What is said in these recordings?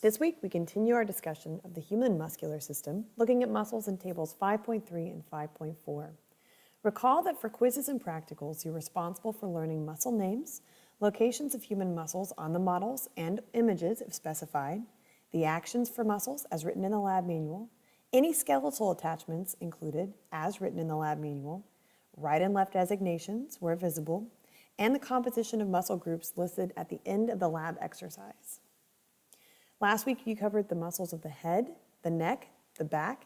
This week, we continue our discussion of the human muscular system, looking at muscles in tables 5.3 and 5.4. Recall that for quizzes and practicals, you're responsible for learning muscle names, locations of human muscles on the models and images if specified, the actions for muscles as written in the lab manual, any skeletal attachments included as written in the lab manual, right and left designations where visible, and the composition of muscle groups listed at the end of the lab exercise. Last week, you covered the muscles of the head, the neck, the back,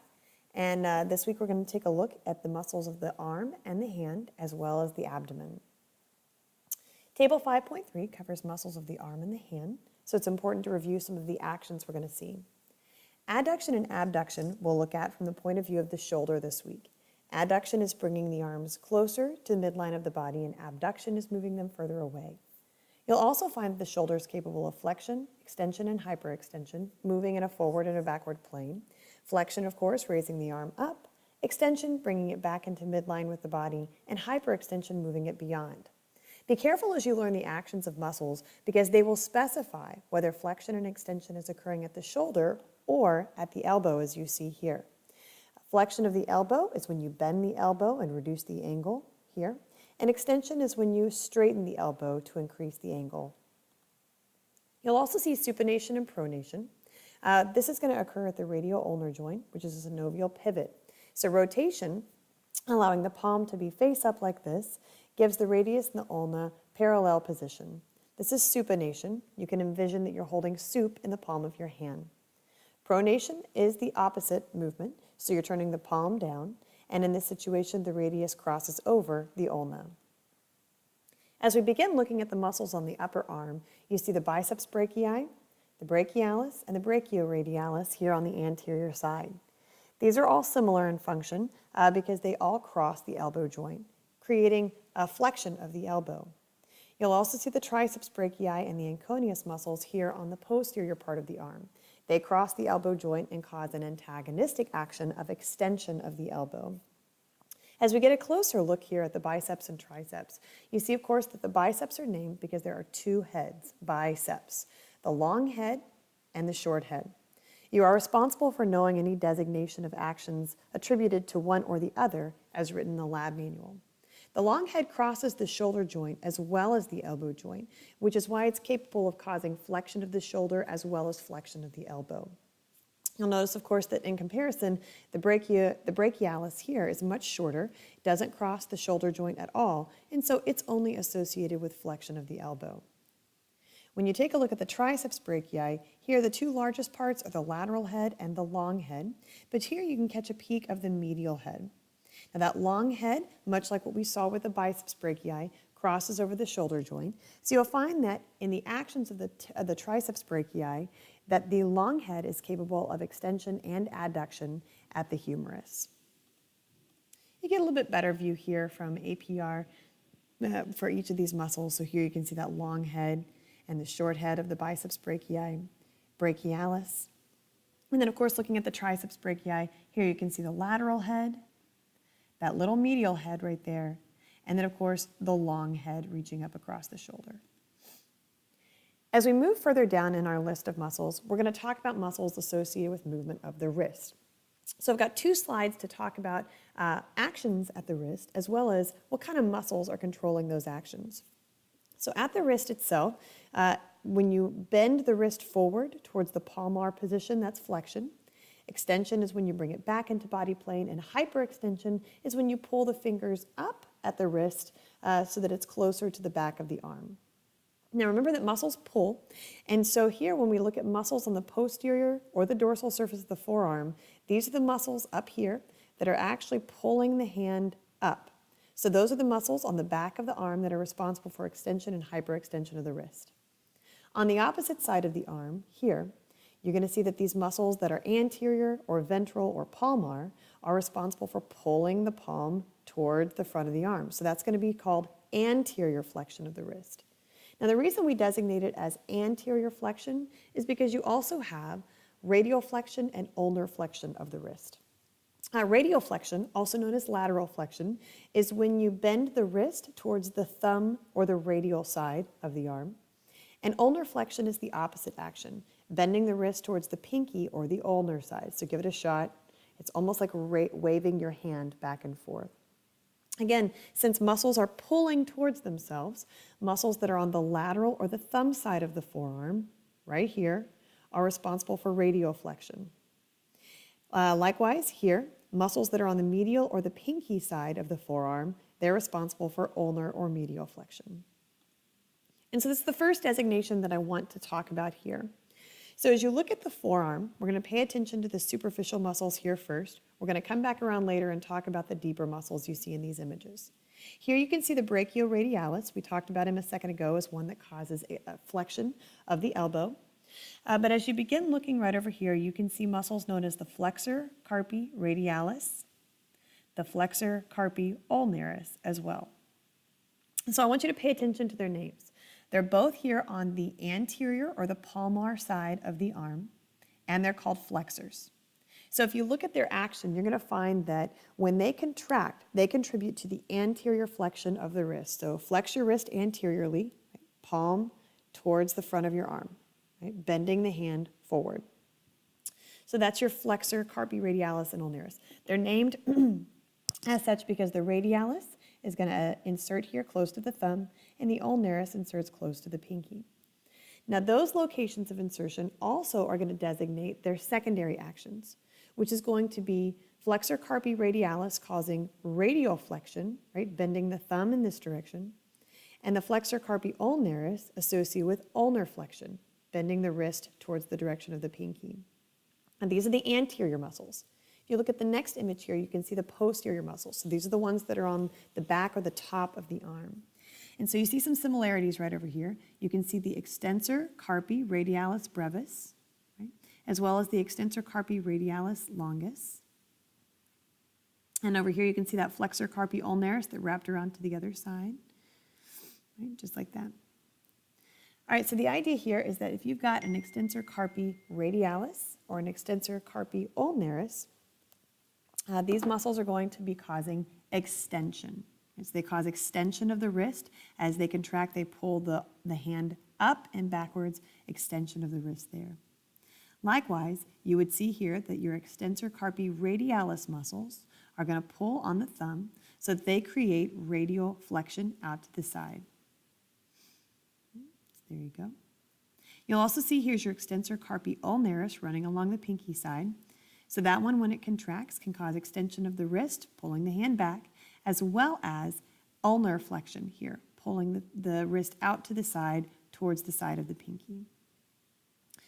and this week we're going to take a look at the muscles of the arm and the hand, as well as the abdomen. Table 5.3 covers muscles of the arm and the hand, so it's important to review some of the actions we're going to see. Adduction and abduction we'll look at from the point of view of the shoulder this week. Adduction is bringing the arms closer to the midline of the body, and abduction is moving them further away. You'll also find that the shoulder is capable of flexion, extension, and hyperextension, moving in a forward and a backward plane. Flexion, of course, raising the arm up, extension, bringing it back into midline with the body, and hyperextension, moving it beyond. Be careful as you learn the actions of muscles because they will specify whether flexion and extension is occurring at the shoulder or at the elbow, as you see here. Flexion of the elbow is when you bend the elbow and reduce the angle here. And extension is when you straighten the elbow to increase the angle. You'll also see supination and pronation. This is going to occur at the radial-ulnar joint, which is a synovial pivot. So rotation, allowing the palm to be face up like this, gives the radius and the ulna parallel position. This is supination. You can envision that you're holding soup in the palm of your hand. Pronation is the opposite movement, so you're turning the palm down, and in this situation, the radius crosses over the ulna. As we begin looking at the muscles on the upper arm, you see the biceps brachii, the brachialis, and the brachioradialis here on the anterior side. These are all similar in function because they all cross the elbow joint, creating a flexion of the elbow. You'll also see the triceps brachii and the anconeus muscles here on the posterior part of the arm. They cross the elbow joint and cause an antagonistic action of extension of the elbow. As we get a closer look here at the biceps and triceps, you see, of course, that the biceps are named because there are two heads, biceps, the long head and the short head. You are responsible for knowing any designation of actions attributed to one or the other as written in the lab manual. The long head crosses the shoulder joint as well as the elbow joint, which is why it's capable of causing flexion of the shoulder as well as flexion of the elbow. You'll notice, of course, that in comparison, the brachialis here is much shorter, doesn't cross the shoulder joint at all, and so it's only associated with flexion of the elbow. When you take a look at the triceps brachii, here the two largest parts are the lateral head and the long head, but here you can catch a peek of the medial head. Now that long head, much like what we saw with the biceps brachii, crosses over the shoulder joint. So you'll find that in the actions of the triceps brachii, that the long head is capable of extension and adduction at the humerus. You get a little bit better view here from APR for each of these muscles. So here you can see that long head and the short head of the biceps brachii, brachialis. And then, of course, looking at the triceps brachii, here you can see the lateral head, that little medial head right there, and then, of course, the long head reaching up across the shoulder. As we move further down in our list of muscles, we're going to talk about muscles associated with movement of the wrist. So I've got two slides to talk about actions at the wrist, as well as what kind of muscles are controlling those actions. So at the wrist itself, when you bend the wrist forward towards the palmar position, that's flexion. Extension is when you bring it back into body plane, and hyperextension is when you pull the fingers up at the wrist so that it's closer to the back of the arm. Now remember that muscles pull, and so here when we look at muscles on the posterior or the dorsal surface of the forearm, these are the muscles up here that are actually pulling the hand up. So those are the muscles on the back of the arm that are responsible for extension and hyperextension of the wrist. On the opposite side of the arm, here, you're going to see that these muscles that are anterior or ventral or palmar are responsible for pulling the palm towards the front of the arm. So that's going to be called anterior flexion of the wrist. Now the reason we designate it as anterior flexion is because you also have radial flexion and ulnar flexion of the wrist. Radial flexion, also known as lateral flexion, is when you bend the wrist towards the thumb or the radial side of the arm. And ulnar flexion is the opposite action. bending the wrist towards the pinky or the ulnar side. So give it a shot. It's almost like waving your hand back and forth. Again, since muscles are pulling towards themselves, muscles that are on the lateral or the thumb side of the forearm, right here, are responsible for radial flexion. Likewise, here, muscles that are on the medial or the pinky side of the forearm, they're responsible for ulnar or medial flexion. And so this is the first designation that I want to talk about here. So as you look at the forearm, we're going to pay attention to the superficial muscles here first. We're going to come back around later and talk about the deeper muscles you see in these images. Here you can see the brachioradialis. We talked about him a second ago as one that causes a flexion of the elbow. But as you begin looking right over here, you can see muscles known as the flexor carpi radialis, the flexor carpi ulnaris as well. So I want you to pay attention to their names. They're both here on the anterior or the palmar side of the arm, and they're called flexors. So if you look at their action, you're going to find that when they contract, they contribute to the anterior flexion of the wrist. So flex your wrist anteriorly, right, palm towards the front of your arm, right, bending the hand forward. So that's your flexor carpi radialis and ulnaris. They're named as such because the radialis is going to insert here close to the thumb, and the ulnaris inserts close to the pinky. Now those locations of insertion also are going to designate their secondary actions, which is going to be flexor carpi radialis causing radial flexion, right, bending the thumb in this direction, and the flexor carpi ulnaris associated with ulnar flexion, bending the wrist towards the direction of the pinky. And these are the anterior muscles. If you look at the next image here, you can see the posterior muscles. So these are the ones that are on the back or the top of the arm. And so you see some similarities right over here. You can see the extensor carpi radialis brevis, right, as well as the extensor carpi radialis longus. And over here you can see that flexor carpi ulnaris that wrapped around to the other side, right, just like that. All right, so the idea here is that if you've got an extensor carpi radialis or an extensor carpi ulnaris, these muscles are going to be causing extension. So they cause extension of the wrist. As they contract, they pull the hand up and backwards, extension of the wrist there. Likewise, you would see here that your extensor carpi radialis muscles are going to pull on the thumb so that they create radial flexion out to the side. There you go. You'll also see here's your extensor carpi ulnaris running along the pinky side. So that one, when it contracts, can cause extension of the wrist, pulling the hand back, as well as ulnar flexion here, pulling the wrist out to the side towards the side of the pinky.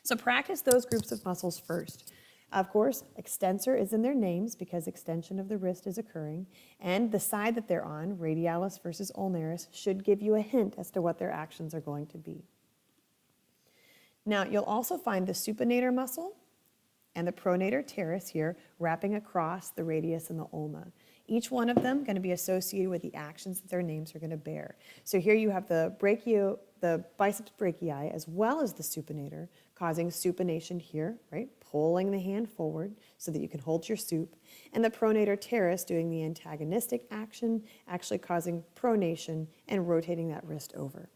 So practice those groups of muscles first. Of course, extensor is in their names because extension of the wrist is occurring, and the side that they're on, radialis versus ulnaris, should give you a hint as to what their actions are going to be. Now, you'll also find the supinator muscle and the pronator teres here wrapping across the radius and the ulna. Each one of them going to be associated with the actions that their names are going to bear. So here you have the biceps brachii as well as the supinator causing supination here, right? Pulling the hand forward so that you can hold your sup. And the pronator teres doing the antagonistic action, actually causing pronation and rotating that wrist over.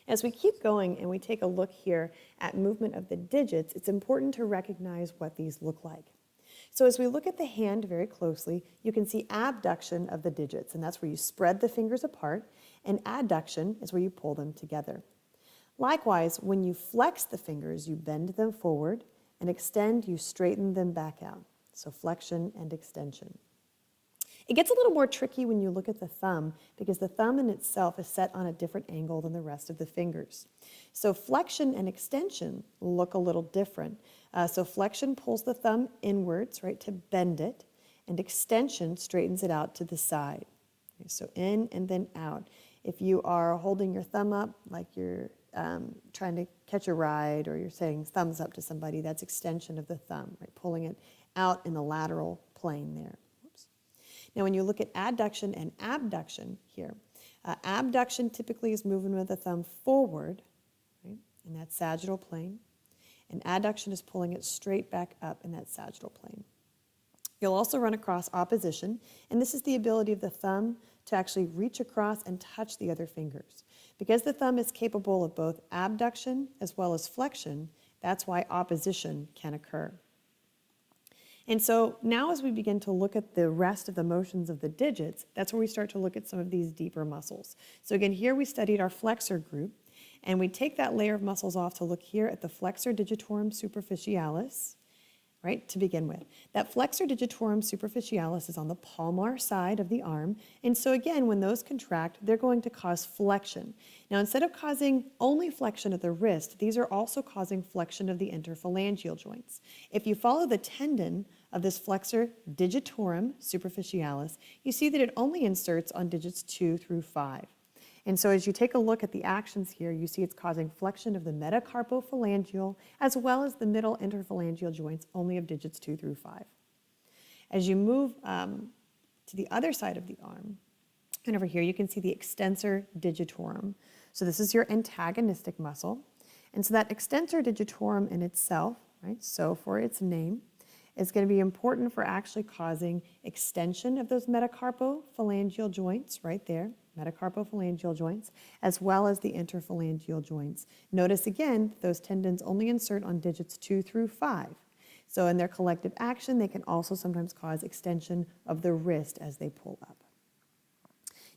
As we keep going and we take a look here at movement of the digits, it's important to recognize what these look like. So as we look at the hand very closely, you can see abduction of the digits, and that's where you spread the fingers apart, and adduction is where you pull them together. Likewise, when you flex the fingers, you bend them forward, and extend, you straighten them back out. So flexion and extension. It gets a little more tricky when you look at the thumb because the thumb in itself is set on a different angle than the rest of the fingers. So flexion and extension look a little different. So flexion pulls the thumb inwards, right, to bend it, and extension straightens it out to the side. Okay, so in and then out. If you are holding your thumb up like you're trying to catch a ride or you're saying thumbs up to somebody, that's extension of the thumb, right, pulling it out in the lateral plane there. Now, when you look at adduction and abduction here, abduction typically is moving with the thumb forward, right, in that sagittal plane, and adduction is pulling it straight back up in that sagittal plane. You'll also run across opposition, and this is the ability of the thumb to actually reach across and touch the other fingers. Because the thumb is capable of both abduction as well as flexion, that's why opposition can occur. And so now as we begin to look at the rest of the motions of the digits, that's where we start to look at some of these deeper muscles. So again, here we studied our flexor group, and we take that layer of muscles off to look here at the flexor digitorum superficialis, right, to begin with. That flexor digitorum superficialis is on the palmar side of the arm, and so again, when those contract, they're going to cause flexion. Now, instead of causing only flexion of the wrist, these are also causing flexion of the interphalangeal joints. If you follow the tendon of this flexor digitorum superficialis, you see that it only inserts on digits 2 through 5. And so as you take a look at the actions here, you see it's causing flexion of the metacarpophalangeal as well as the middle interphalangeal joints only of digits 2 through 5. As you move to the other side of the arm, and over here you can see the extensor digitorum. So this is your antagonistic muscle. And so that extensor digitorum in itself, right, so for its name, is going to be important for actually causing extension of those metacarpophalangeal joints right there, metacarpophalangeal joints, as well as the interphalangeal joints. Notice again, those tendons only insert on digits 2 through 5. So in their collective action, they can also sometimes cause extension of the wrist as they pull up.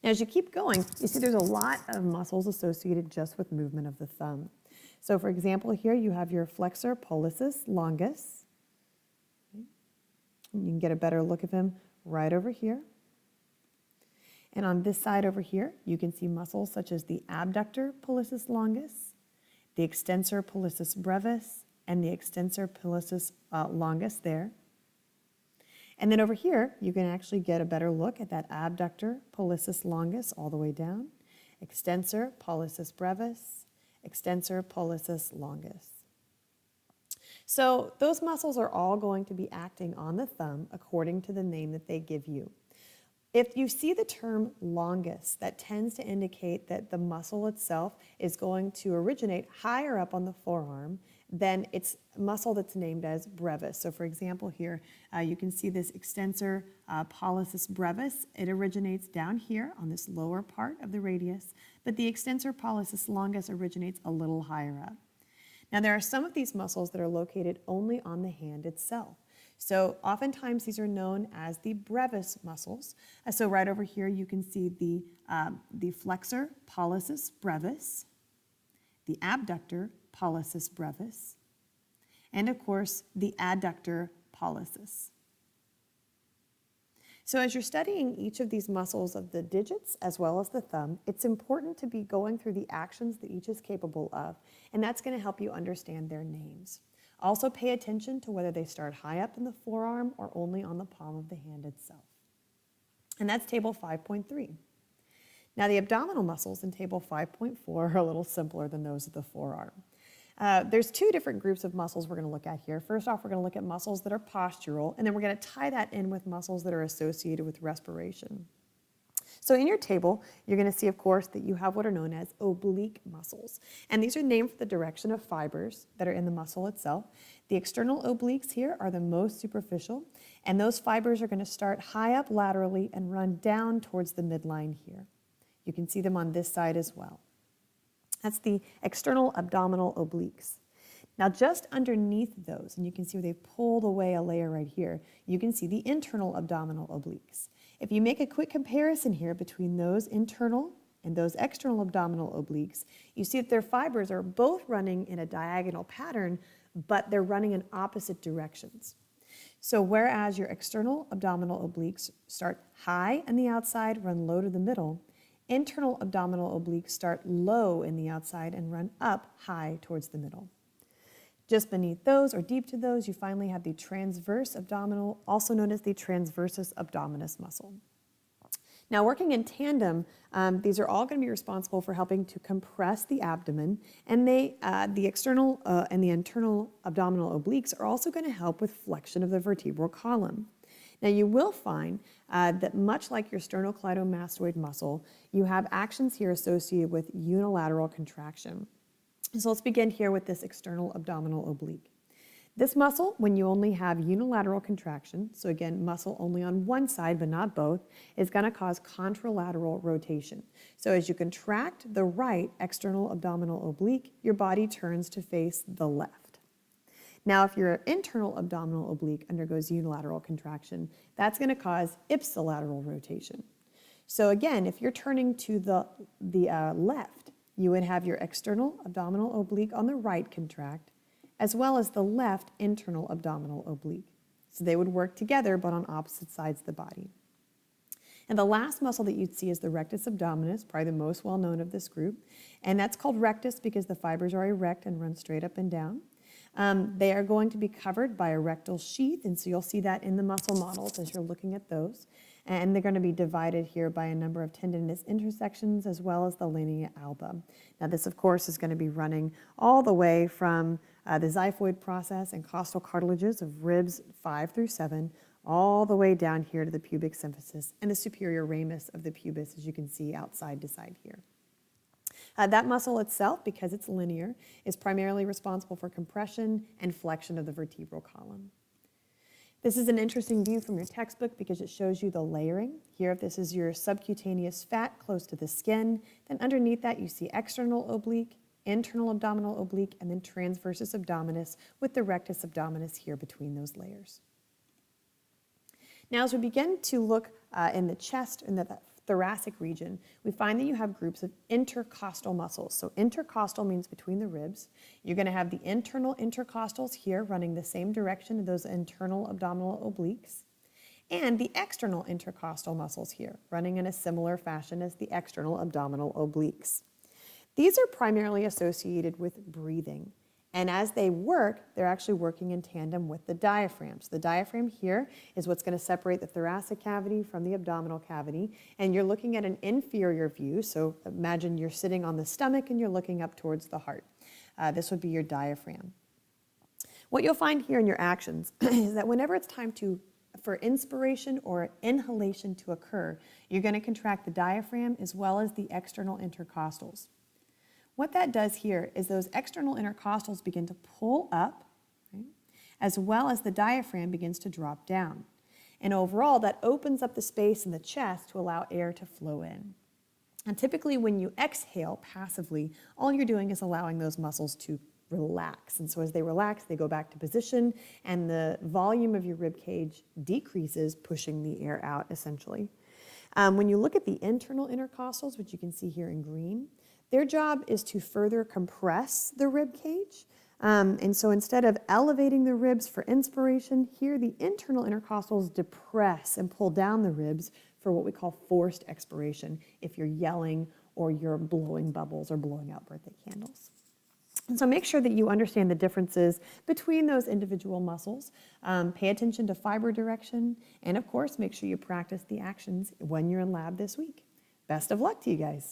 Now, as you keep going, you see there's a lot of muscles associated just with movement of the thumb. So for example, here you have your flexor pollicis longus. You can get a better look of him right over here. And on this side over here, you can see muscles such as the abductor pollicis longus, the extensor pollicis brevis, and the extensor pollicis longus there. And then over here, you can actually get a better look at that abductor pollicis longus all the way down, extensor pollicis brevis, extensor pollicis longus. So those muscles are all going to be acting on the thumb according to the name that they give you. If you see the term longus, that tends to indicate that the muscle itself is going to originate higher up on the forearm than its muscle that's named as brevis. So for example here, you can see this extensor pollicis brevis. It originates down here on this lower part of the radius, but the extensor pollicis longus originates a little higher up. Now there are some of these muscles that are located only on the hand itself. So oftentimes these are known as the brevis muscles. So right over here you can see the flexor pollicis brevis, the abductor pollicis brevis, and of course the adductor pollicis. So as you're studying each of these muscles of the digits as well as the thumb, it's important to be going through the actions that each is capable of, and that's going to help you understand their names. Also pay attention to whether they start high up in the forearm or only on the palm of the hand itself. And that's table 5.3. Now the abdominal muscles in table 5.4 are a little simpler than those of the forearm. There's two different groups of muscles we're going to look at here. First off, we're going to look at muscles that are postural, and then we're going to tie that in with muscles that are associated with respiration. So in your table, you're going to see, of course, that you have what are known as oblique muscles. And these are named for the direction of fibers that are in the muscle itself. The external obliques here are the most superficial, and those fibers are going to start high up laterally and run down towards the midline here. You can see them on this side as well. That's the external abdominal obliques. Now just underneath those, and you can see where they've pulled away a layer right here, you can see the internal abdominal obliques. If you make a quick comparison here between those internal and those external abdominal obliques, you see that their fibers are both running in a diagonal pattern, but they're running in opposite directions. So whereas your external abdominal obliques start high on the outside, run low to the middle, internal abdominal obliques start low in the outside and run up high towards the middle. Just beneath those, or deep to those, you finally have the transverse abdominal, also known as the transversus abdominis muscle. Now, working in tandem, these are all going to be responsible for helping to compress the abdomen, and the external and the internal abdominal obliques are also going to help with flexion of the vertebral column. Now, you will find that much like your sternocleidomastoid muscle, you have actions here associated with unilateral contraction. So let's begin here with this external abdominal oblique. This muscle, when you only have unilateral contraction, so again, muscle only on one side but not both, is going to cause contralateral rotation. So as you contract the right external abdominal oblique, your body turns to face the left. Now, if your internal abdominal oblique undergoes unilateral contraction, that's going to cause ipsilateral rotation. So again, if you're turning to the left, you would have your external abdominal oblique on the right contract, as well as the left internal abdominal oblique. So they would work together, but on opposite sides of the body. And the last muscle that you'd see is the rectus abdominis, probably the most well-known of this group. And that's called rectus because the fibers are erect and run straight up and down. They are going to be covered by a rectal sheath, and so you'll see that in the muscle models as you're looking at those. And they're going to be divided here by a number of tendinous intersections as well as the linea alba. Now this, of course, is going to be running all the way from the xiphoid process and costal cartilages of ribs 5 through 7, all the way down here to the pubic symphysis and the superior ramus of the pubis, as you can see outside to side here. That muscle itself, because it's linear, is primarily responsible for compression and flexion of the vertebral column. This is an interesting view from your textbook because it shows you the layering. Here, this is your subcutaneous fat close to the skin. Then underneath that, you see external oblique, internal abdominal oblique, and then transversus abdominis with the rectus abdominis here between those layers. Now, as we begin to look in the chest, in the thoracic region, we find that you have groups of intercostal muscles. So intercostal means between the ribs. You're going to have the internal intercostals here running the same direction of those internal abdominal obliques, and the external intercostal muscles here running in a similar fashion as the external abdominal obliques. These are primarily associated with breathing. And as they work, they're actually working in tandem with the diaphragm. So the diaphragm here is what's going to separate the thoracic cavity from the abdominal cavity. And you're looking at an inferior view. So imagine you're sitting on the stomach and you're looking up towards the heart. This would be your diaphragm. What you'll find here in your actions is that whenever it's time for inspiration or inhalation to occur, you're going to contract the diaphragm as well as the external intercostals. What that does here is those external intercostals begin to pull up, right, as well as the diaphragm begins to drop down. And overall, that opens up the space in the chest to allow air to flow in. And typically when you exhale passively, all you're doing is allowing those muscles to relax. And so as they relax, they go back to position, and the volume of your rib cage decreases, pushing the air out essentially. When you look at the internal intercostals, which you can see here in green, their job is to further compress the rib cage. And so instead of elevating the ribs for inspiration, here the internal intercostals depress and pull down the ribs for what we call forced expiration, if you're yelling or you're blowing bubbles or blowing out birthday candles. And so make sure that you understand the differences between those individual muscles. Pay attention to fiber direction, and of course, make sure you practice the actions when you're in lab this week. Best of luck to you guys.